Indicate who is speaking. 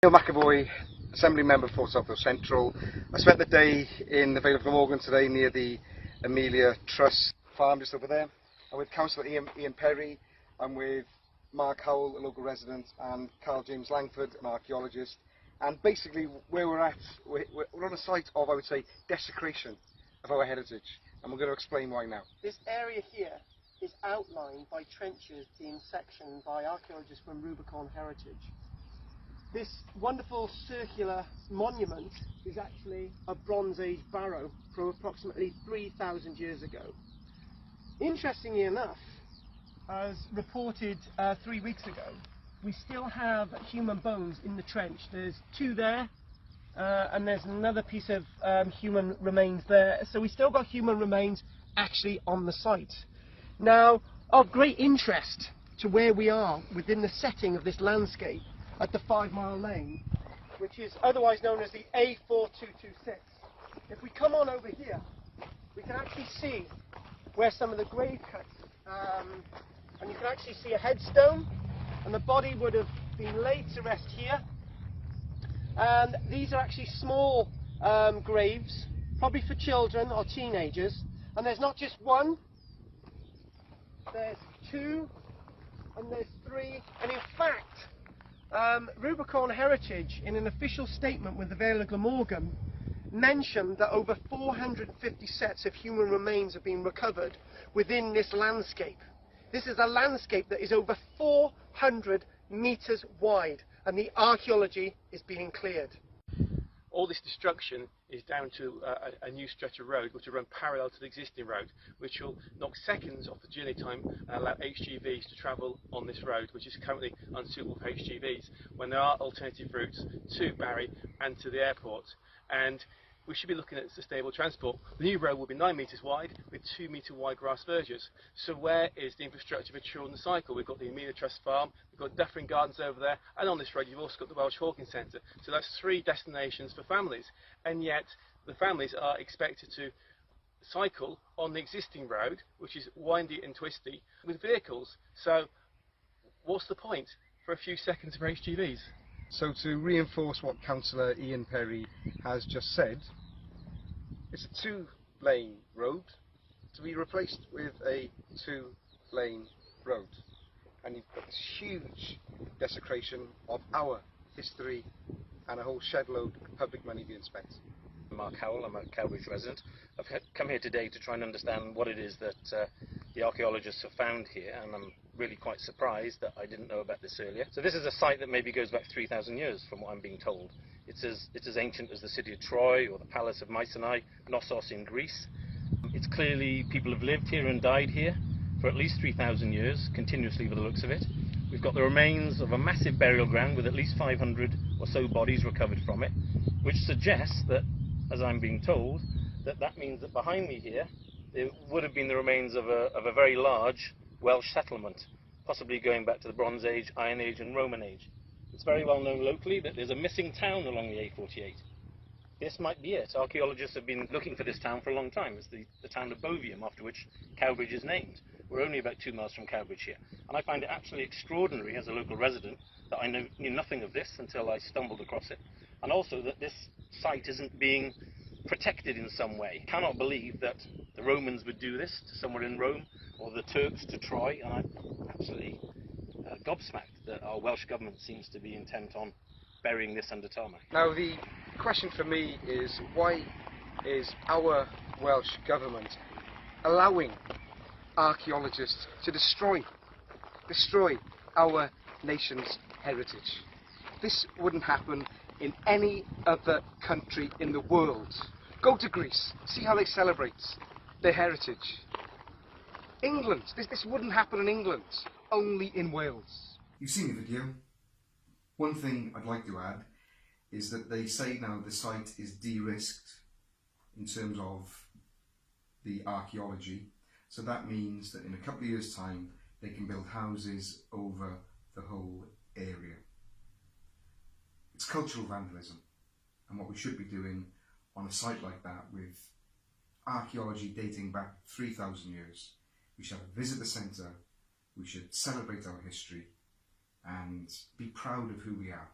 Speaker 1: McEvoy, Assembly Member for South Wales Central. I spent the day in the Vale of Glamorgan today near the Amelia Truss farm just over there. I'm with Councillor Ian Perry, I'm with Mark Howell, a local resident, and Karl-James Langford, an archaeologist. And basically where we're at, we're on a site of, I would say, desecration of our heritage. And we're going to explain why now.
Speaker 2: This area here is outlined by trenches being sectioned by archaeologists from Rubicon Heritage. This wonderful circular monument is actually a Bronze Age barrow from approximately 3,000 years ago. Interestingly enough, as reported 3 weeks ago, we still have human bones in the trench. There's two there, and there's another piece of human remains there. So we still got human remains actually on the site. Now, of great interest to where we are within the setting of this landscape at the 5 Mile Lane, which is otherwise known as the A4226. If we come on over here, we can actually see where some of the grave cuts, and you can actually see a headstone, and the body would have been laid to rest here. And these are actually small graves, probably for children or teenagers. And there's not just one, there's two, and there's three, and in fact, Rubicon Heritage, in an official statement with the Vale of Glamorgan, mentioned that over 450 sets of human remains have been recovered within this landscape. This is a landscape that is over 400 metres wide, and the archaeology is being cleared.
Speaker 3: All this destruction is down to a new stretch of road which will run parallel to the existing road, which will knock seconds off the journey time and allow HGVs to travel on this road, which is currently unsuitable for HGVs, when there are alternative routes to Barry and to the airport. And we should be looking at sustainable transport. The new road will be 9 metres wide with 2 metre wide grass verges. So where is the infrastructure for children to cycle? We've got the Amelia Truss farm, we've got Dufferin Gardens over there, and on this road you've also got the Welsh Hawking Centre. So that's 3 destinations for families, and yet the families are expected to cycle on the existing road, which is windy and twisty, with vehicles. So what's the point for a few seconds for HGVs?
Speaker 1: So to reinforce what Councillor Ian Perry has just said, it's a 2-lane road to be replaced with a 2-lane road. And you've got this huge desecration of our history and a whole shed load of public money being spent.
Speaker 4: I'm Mark Howell, I'm a Cowbridge resident. I've come here today to try and understand what it is that the archaeologists have found here, and I'm really quite surprised that I didn't know about this earlier. So this is a site that maybe goes back 3,000 years from what I'm being told. It's as ancient as the city of Troy or the palace of Mycenae, Knossos in Greece. It's clearly people have lived here and died here for at least 3,000 years, continuously by the looks of it. We've got the remains of a massive burial ground with at least 500 or so bodies recovered from it, which suggests that, as I'm being told, that means that behind me here there would have been the remains of a very large Welsh settlement, possibly going back to the Bronze Age, Iron Age and Roman Age. It's very well known locally that there's a missing town along the A48. This might be it. Archaeologists have been looking for this town for a long time. It's the town of Bovium, after which Cowbridge is named. We're only about 2 miles from Cowbridge here. And I find it absolutely extraordinary as a local resident that I knew nothing of this until I stumbled across it. And also that this site isn't being protected in some way. I cannot believe that the Romans would do this to somewhere in Rome, or the Turks to Troy, and I'm absolutely gobsmacked that our Welsh government seems to be intent on burying this under tarmac.
Speaker 1: Now the question for me is, why is our Welsh government allowing archaeologists to destroy our nation's heritage? This wouldn't happen in any other country in the world. Go to Greece, see how they celebrate their heritage. England, this wouldn't happen in England, only in Wales.
Speaker 5: You've seen the video. One thing I'd like to add is that they say now the site is de-risked in terms of the archaeology. So that means that in a couple of years' time they can build houses over the whole area. It's cultural vandalism, and what we should be doing on a site like that with archaeology dating back 3,000 years. We should visit the centre, we should celebrate our history and be proud of who we are.